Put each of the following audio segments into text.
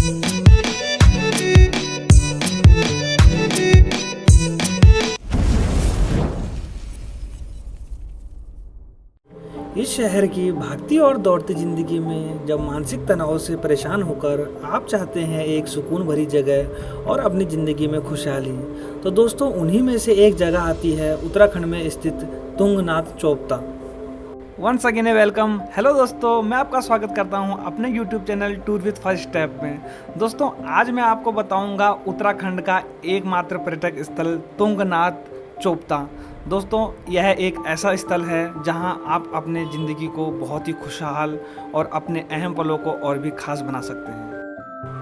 इस शहर की भागती और दौड़ती ज़िंदगी में जब मानसिक तनाव से परेशान होकर आप चाहते हैं एक सुकून भरी जगह और अपनी ज़िंदगी में खुशहाली, तो दोस्तों उन्हीं में से एक जगह आती है उत्तराखंड में स्थित Tungnath Chopta. Once again welcome. Hello दोस्तों, मैं आपका स्वागत करता हूं अपने YouTube channel Tour With First Step में। दोस्तों आज मैं आपको बताऊंगा उत्तराखंड का एकमात्र पर्यटक स्थल तुंगनाथ चोपता। दोस्तों यह एक ऐसा स्थल है जहां आप अपने ज़िंदगी को बहुत ही खुशहाल और अपने अहम पलों को और भी खास बना सकते हैं।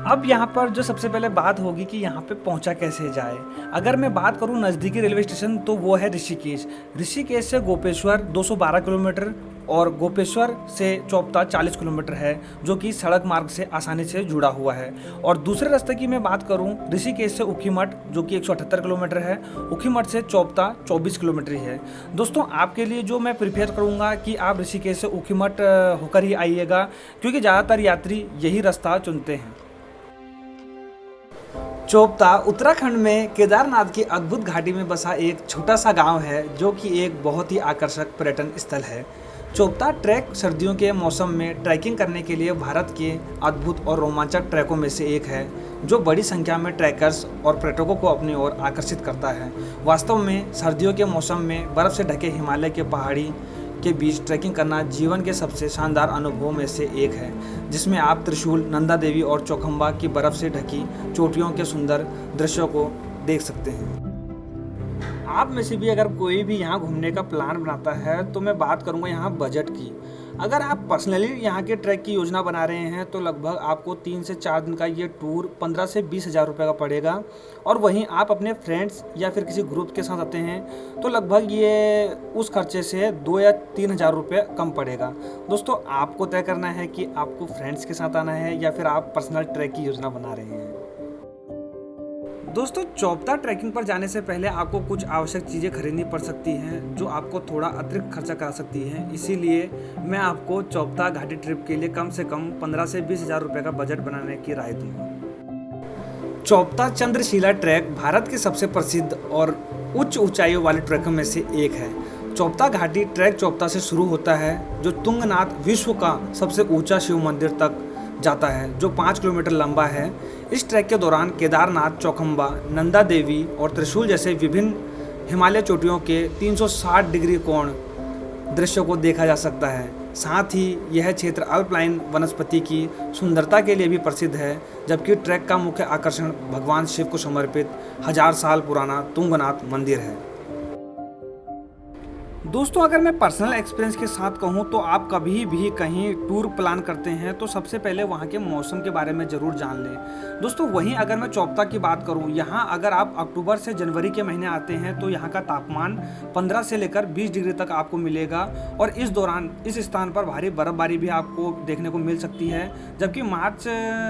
अब यहाँ पर जो सबसे पहले बात होगी कि यहाँ पे पहुँचा कैसे जाए। अगर मैं बात करूँ नज़दीकी रेलवे स्टेशन तो वो है ऋषिकेश। ऋषिकेश से गोपेश्वर 212 किलोमीटर और गोपेश्वर से चोपता 40 किलोमीटर है, जो कि सड़क मार्ग से आसानी से जुड़ा हुआ है। और दूसरे रास्ते की मैं बात करूँ ऋषिकेश से ऊखीमठ, जो कि 178 किलोमीटर है। ऊखीमठ से चोपता 24 किलोमीटर ही है। दोस्तों आपके लिए जो मैं प्रिफेयर करूँगा कि आप ऋषिकेश से ऊखीमठ होकर ही आइएगा, क्योंकि ज़्यादातर यात्री यही रास्ता चुनते हैं। चोपता उत्तराखंड में केदारनाथ की अद्भुत घाटी में बसा एक छोटा सा गांव है, जो कि एक बहुत ही आकर्षक पर्यटन स्थल है। चोपता ट्रैक सर्दियों के मौसम में ट्रैकिंग करने के लिए भारत के अद्भुत और रोमांचक ट्रैकों में से एक है, जो बड़ी संख्या में ट्रैकर्स और पर्यटकों को अपनी ओर आकर्षित करता है। वास्तव में सर्दियों के मौसम में बर्फ़ से ढके हिमालय के पहाड़ी के बीच ट्रैकिंग करना जीवन के सबसे शानदार अनुभवों में से एक है, जिसमें आप त्रिशूल, नंदा देवी और चौखंबा की बर्फ़ से ढकी चोटियों के सुंदर दृश्यों को देख सकते हैं। आप में से भी अगर कोई भी यहाँ घूमने का प्लान बनाता है तो मैं बात करूँगा यहाँ बजट की। अगर आप पर्सनली यहाँ के ट्रैक की योजना बना रहे हैं तो लगभग आपको 3 से 4 दिन का ये टूर 15 से 20 हज़ार रुपये का पड़ेगा। और वहीं आप अपने फ्रेंड्स या फिर किसी ग्रुप के साथ आते हैं तो लगभग ये उस खर्चे से 2 या 3 हज़ार रुपये कम पड़ेगा। दोस्तों आपको तय करना है कि आपको फ्रेंड्स के साथ आना है या फिर आप पर्सनल ट्रैक की योजना बना रहे हैं। दोस्तों चोपता ट्रैकिंग पर जाने से पहले आपको कुछ आवश्यक चीज़ें खरीदनी पड़ सकती हैं, जो आपको थोड़ा अतिरिक्त खर्चा करा सकती हैं। इसीलिए मैं आपको चोपता घाटी ट्रिप के लिए कम से कम 15 से 20 हज़ार रुपये का बजट बनाने की राय दूंगा। चोपता चंद्रशिला ट्रैक भारत के सबसे प्रसिद्ध और उच्च ऊंचाइयों वाले ट्रैकों में से एक है। चोपता घाटी ट्रैक चोपता से शुरू होता है, जो तुंगनाथ विश्व का सबसे ऊंचा शिव मंदिर तक जाता है, जो 5 किलोमीटर लंबा है। इस ट्रैक के दौरान केदारनाथ, चौखंबा, नंदा देवी और त्रिशूल जैसे विभिन्न हिमालय चोटियों के 360 डिग्री कोण दृश्यों को देखा जा सकता है। साथ ही यह क्षेत्र अल्पाइन वनस्पति की सुंदरता के लिए भी प्रसिद्ध है, जबकि ट्रैक का मुख्य आकर्षण भगवान शिव को समर्पित 1000 साल पुराना तुंगनाथ मंदिर है। दोस्तों अगर मैं पर्सनल एक्सपीरियंस के साथ कहूँ तो आप कभी भी कहीं टूर प्लान करते हैं तो सबसे पहले वहाँ के मौसम के बारे में ज़रूर जान लें। दोस्तों वहीं अगर मैं चोपता की बात करूँ, यहाँ अगर आप अक्टूबर से जनवरी के महीने आते हैं तो यहाँ का तापमान 15 से लेकर 20 डिग्री तक आपको मिलेगा। और इस दौरान इस स्थान पर भारी बर्फबारी भी आपको देखने को मिल सकती है, जबकि मार्च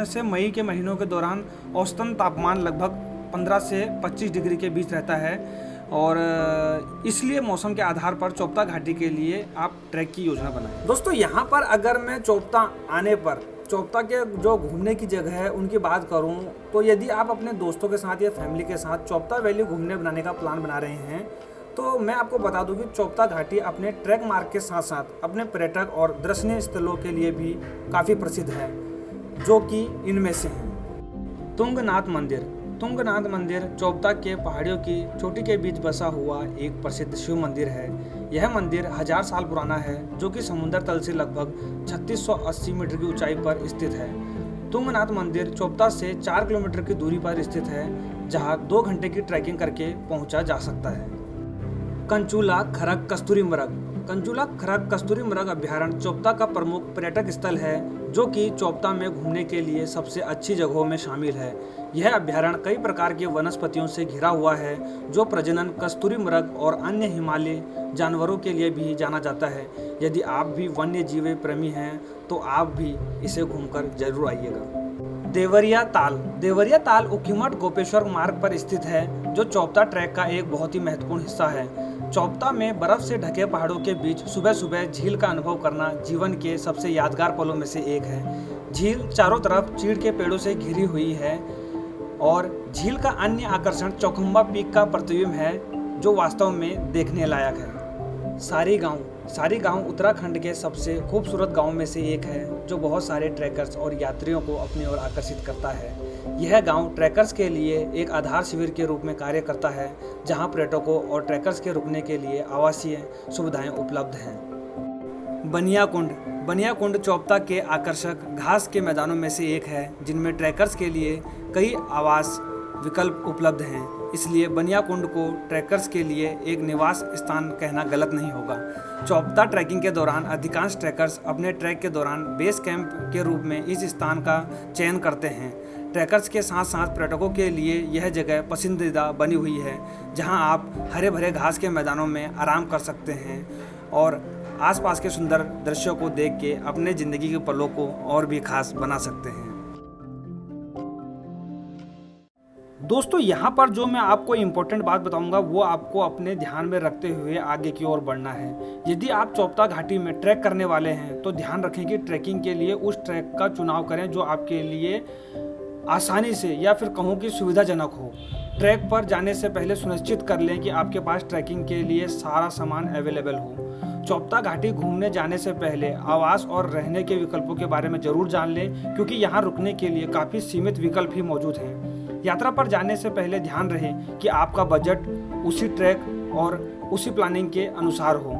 से मई के महीनों के दौरान औसतन तापमान लगभग 15 से 25 डिग्री के बीच रहता है। और इसलिए मौसम के आधार पर चोपता घाटी के लिए आप ट्रैक की योजना बनाएं। दोस्तों यहाँ पर अगर मैं चोपता आने पर चोपता के जो घूमने की जगह है उनकी बात करूँ तो यदि आप अपने दोस्तों के साथ या फैमिली के साथ चोपता वैली घूमने बनाने का प्लान बना रहे हैं तो मैं आपको बता दूं कि चोपता घाटी अपने ट्रैक मार्ग के साथ साथ अपने पर्यटक और दर्शनीय स्थलों के लिए भी काफ़ी प्रसिद्ध है, जो कि इनमें से हैं। तुंगनाथ मंदिर। तुंगनाथ मंदिर चोपता के पहाड़ियों की चोटी के बीच बसा हुआ एक प्रसिद्ध शिव मंदिर है। यह मंदिर 1000 साल पुराना है, जो कि समुद्र तल से लगभग 3680 मीटर की ऊंचाई पर स्थित है। तुंगनाथ मंदिर चोपता से 4 किलोमीटर की दूरी पर स्थित है, जहां 2 घंटे की ट्रैकिंग करके पहुंचा जा सकता है। कंचूला खरक कस्तूरी मृग। कंचूला खरक कस्तूरी मृग अभ्यारण्य चोपता का प्रमुख पर्यटक स्थल है, जो कि चोपता में घूमने के लिए सबसे अच्छी जगहों में शामिल है। यह अभ्यारण्य कई प्रकार के वनस्पतियों से घिरा हुआ है, जो प्रजनन कस्तूरी मृग और अन्य हिमालयी जानवरों के लिए भी जाना जाता है। यदि आप भी वन्य जीव प्रेमी हैं तो आप भी इसे घूमकर जरूर आइएगा। देवरिया ताल। देवरिया ताल ऊखीमठ गोपेश्वर मार्ग पर स्थित है, जो चोपता ट्रैक का एक बहुत ही महत्वपूर्ण हिस्सा है। चोपता में बर्फ से ढके पहाड़ों के बीच सुबह सुबह झील का अनुभव करना जीवन के सबसे यादगार पलों में से एक है। झील चारों तरफ चीड़ के पेड़ों से घिरी हुई है और झील का अन्य आकर्षण चौखुम्बा पीक का प्रतिबिंब है जो वास्तव में देखने लायक है। सारी गांव उत्तराखंड के सबसे खूबसूरत गांवों में से एक है जो बहुत सारे ट्रैकर्स और यात्रियों को अपनी ओर आकर्षित करता है। यह गांव ट्रैकर्स के लिए एक आधार शिविर के रूप में कार्य करता है जहां पर्यटकों और ट्रैकर्स के रुकने के लिए आवासीय सुविधाएं उपलब्ध हैं। बनिया कुंड चोपता के आकर्षक घास के मैदानों में से एक है जिनमें ट्रैकर्स के लिए कई आवास विकल्प उपलब्ध हैं। इसलिए बनिया कुंड को ट्रैकर्स के लिए एक निवास स्थान कहना गलत नहीं होगा। चोपता ट्रैकिंग के दौरान अधिकांश ट्रैकर्स अपने ट्रैक के दौरान बेस कैंप के रूप में इस स्थान का चयन करते हैं। ट्रैकर्स के साथ साथ पर्यटकों के लिए यह जगह पसंदीदा बनी हुई है जहां आप हरे भरे घास के मैदानों में आराम कर सकते हैं और आसपास के सुंदर दृश्यों को देख के अपने ज़िंदगी के पलों को और भी खास बना सकते हैं। दोस्तों, यहाँ पर जो मैं आपको इम्पोर्टेंट बात बताऊंगा वो आपको अपने ध्यान में रखते हुए आगे की ओर बढ़ना है। यदि आप चोपता घाटी में ट्रैक करने वाले हैं तो ध्यान रखें कि ट्रैकिंग के लिए उस ट्रैक का चुनाव करें जो आपके लिए आसानी से या फिर कहूँ कि सुविधाजनक हो। ट्रैक पर जाने से पहले सुनिश्चित कर लें कि आपके पास ट्रैकिंग के लिए सारा सामान अवेलेबल हो। चोपता घाटी घूमने जाने से पहले आवास और रहने के विकल्पों के बारे में ज़रूर जान लें क्योंकि यहाँ रुकने के लिए काफ़ी सीमित विकल्प ही मौजूद हैं। यात्रा पर जाने से पहले ध्यान रहे कि आपका बजट उसी ट्रैक और उसी प्लानिंग के अनुसार हो।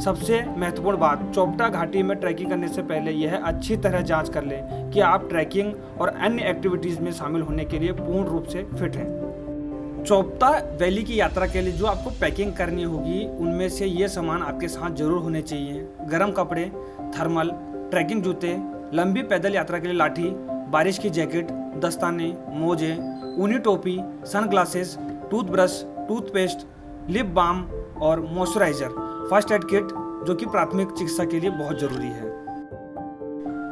सबसे महत्वपूर्ण बात, चोपता घाटी में ट्रैकिंग करने से पहले यह अच्छी तरह जांच कर लें कि आप ट्रैकिंग और अन्य एक्टिविटीज़ में शामिल होने के लिए पूर्ण रूप से फिट हैं। चोपता वैली की यात्रा के लिए जो आपको पैकिंग करनी होगी उनमें से ये सामान आपके साथ जरूर होने चाहिए। गर्म कपड़े, थर्मल, ट्रैकिंग जूते, लंबी पैदल यात्रा के लिए लाठी, बारिश की जैकेट, दस्ताने, मोजे, ऊनी टोपी, sunglasses, toothbrush, toothpaste, lip balm और मॉइस्चराइजर, फर्स्ट एड किट जो कि प्राथमिक चिकित्सा के लिए बहुत जरूरी है।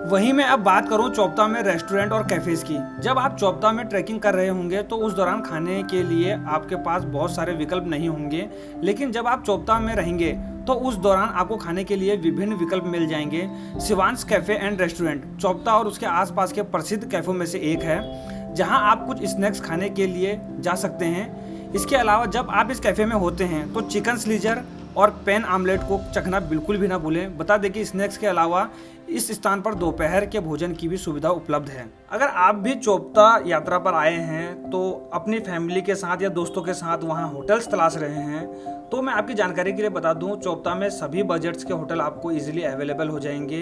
वहीं मैं अब बात करूं चोपता में रेस्टोरेंट और कैफेज की। जब आप चोपता में ट्रैकिंग कर रहे होंगे तो उस दौरान खाने के लिए आपके पास बहुत सारे विकल्प नहीं होंगे, लेकिन जब आप चोपता में रहेंगे तो उस दौरान आपको खाने के लिए विभिन्न विकल्प मिल जाएंगे। Shivansh cafe and restaurant Chopta और उसके आसपास के प्रसिद्ध कैफों में से एक है जहां आप कुछ स्नैक्स खाने के लिए जा सकते हैं। इसके अलावा जब आप इस कैफे में होते हैं तो चिकन स्लीजर और पैन आमलेट को चखना बिल्कुल भी ना भूलें। बता दें कि स्नैक्स के अलावा इस स्थान पर दोपहर के भोजन की भी सुविधा उपलब्ध है। अगर आप भी चोपता यात्रा पर आए हैं तो अपनी फैमिली के साथ या दोस्तों के साथ वहां होटल्स तलाश रहे हैं तो मैं आपकी जानकारी के लिए बता दूं, चोपता में सभी बजट्स के होटल आपको इजीली अवेलेबल हो जाएंगे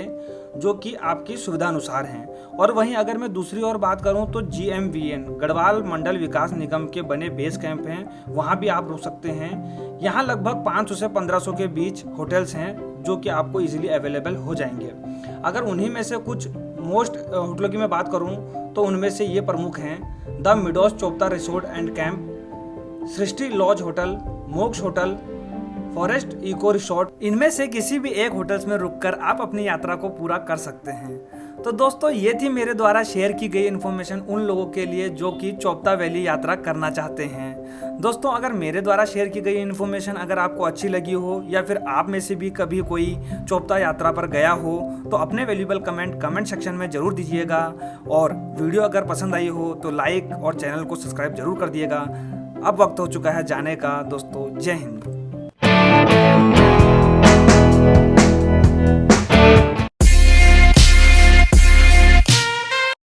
जो कि आपकी सुविधा अनुसार हैं। और वहीं अगर मैं दूसरी ओर बात करूं तो GMVN गढ़वाल मंडल विकास निगम के बने बेस कैंप हैं, वहां भी आप रुक सकते हैं। यहाँ लगभग 500 से 1500 के बीच होटल्स हैं जो कि आपको इजीली अवेलेबल हो जाएंगे। अगर उन्हीं में से कुछ मोस्ट होटलों की मैं बात करूं तो उनमें से ये प्रमुख हैं: the Meadows Chopta resort and camp, Srishti lodge hotel, Moksha hotel, forest eco resort. इनमें से किसी भी एक होटल्स में रुककर आप अपनी यात्रा को पूरा कर सकते हैं। तो दोस्तों, ये थी मेरे द्वारा शेयर की गई इन्फॉर्मेशन उन लोगों के लिए जो कि चोपता वैली यात्रा करना चाहते हैं। दोस्तों, अगर मेरे द्वारा शेयर की गई इन्फॉर्मेशन अगर आपको अच्छी लगी हो या फिर आप में से भी कभी कोई चोपता यात्रा पर गया हो तो अपने वैल्यूएबल कमेंट सेक्शन में जरूर दीजिएगा। और वीडियो अगर पसंद आई हो तो लाइक और चैनल को सब्सक्राइब जरूर कर दिएगा। अब वक्त हो चुका है जाने का दोस्तों। जय हिंद।